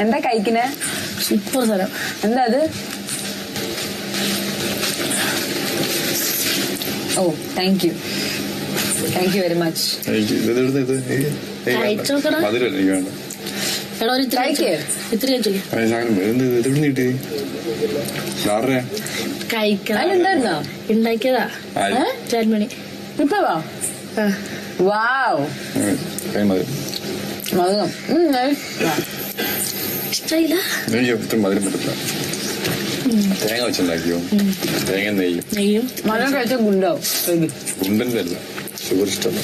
എന്താ കഴിക്കണേ? സൂപ്പർ സ്ഥലം. എന്താ അത്? ഓ താങ്ക് യു വെരി മച്ച്. ഇത്തിരി ഉണ്ടായിരുന്നോ? ഉണ്ടാക്കിയതാ 10 മണി. ഇപ്പൊ വാവ് മധുരം ഇഷ്ടമില്ല. മധുരം പറ്റില്ല. തേങ്ങ വെച്ചുണ്ടാക്കിയോ? തേങ്ങ നെയ്യും മധുരം കഴിച്ച ഗുണ്ടാവും. ഗുണ്ടന്റെ അല്ല, ഷുഗർ ഇഷ്ടമല്ല.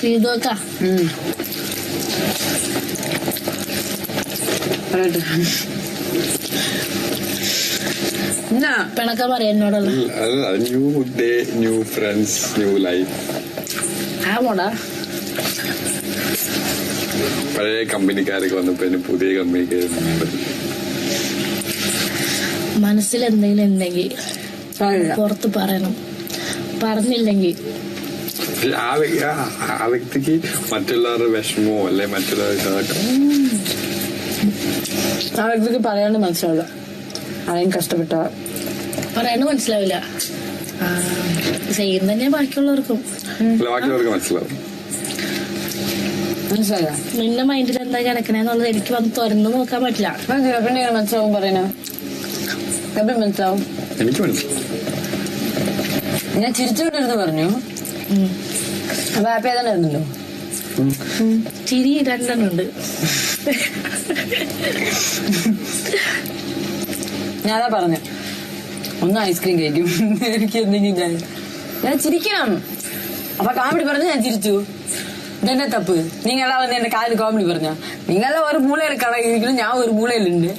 ഇതൊക്കെ പിണക്കം പറയാ എന്നോടുള്ള. New day, new friends, new life. ആമോടാ പഴയ കമ്പനിക്കാരൊക്കെ വന്നപ്പോ പുതിയ കമ്പനിക്കാർ. മനസ്സിൽ എന്തെങ്കിലും ഉണ്ടെങ്കിൽ പുറത്ത് പറയണം. പറഞ്ഞില്ലെങ്കിൽ ആ വ്യക്തിക്ക് മറ്റുള്ളവരുടെ വിഷമോ അല്ലെ മറ്റുള്ളവരുടെ ആ വ്യക്തിക്ക് പറയാണ്ട് മനസ്സിലാവില്ല. ആരെയും കഷ്ടപ്പെട്ട പറയാണ്ട് മനസ്സിലാവില്ല. സെയിം തന്നെ ബാക്കിയുള്ളവർക്കും. ബാക്കിയുള്ളവർക്ക് മനസ്സിലാവും. മനസ്സിലായ നിന്റെ മൈൻഡിൽ എന്താ കിടക്കണേന്നുള്ളത് എനിക്ക് വന്ന് തുറന്നു നോക്കാൻ പറ്റില്ല. മനസ്സിലാവും പറയണ മനസ്സിലാവും. എനിക്ക് മനസ്സിലാവും. ഞാൻ ചിരിച്ചുകൊണ്ടിരുന്ന് പറഞ്ഞു. അപ്പൊ ഹാപ്പി ആയിരുന്നല്ലോ. ചിരി 2 ഉണ്ട്. ഞാനാ പറഞ്ഞു ഒന്ന് ഐസ്ക്രീം കഴിക്കും. എനിക്ക് എന്തെങ്കിലും ഞാൻ ചിരിക്കണം. അപ്പൊ കോമഡി പറഞ്ഞ് ഞാൻ ചിരിച്ചു. ഇതെന്നെ തപ്പ്. നിങ്ങളാ വന്ന് എന്റെ കാലിൽ കോമഡി പറഞ്ഞ നിങ്ങളെ ഒരു മൂലയിൽ കളയിരിക്കണം, ഞാൻ ഒരു മൂലയിലുണ്ട്.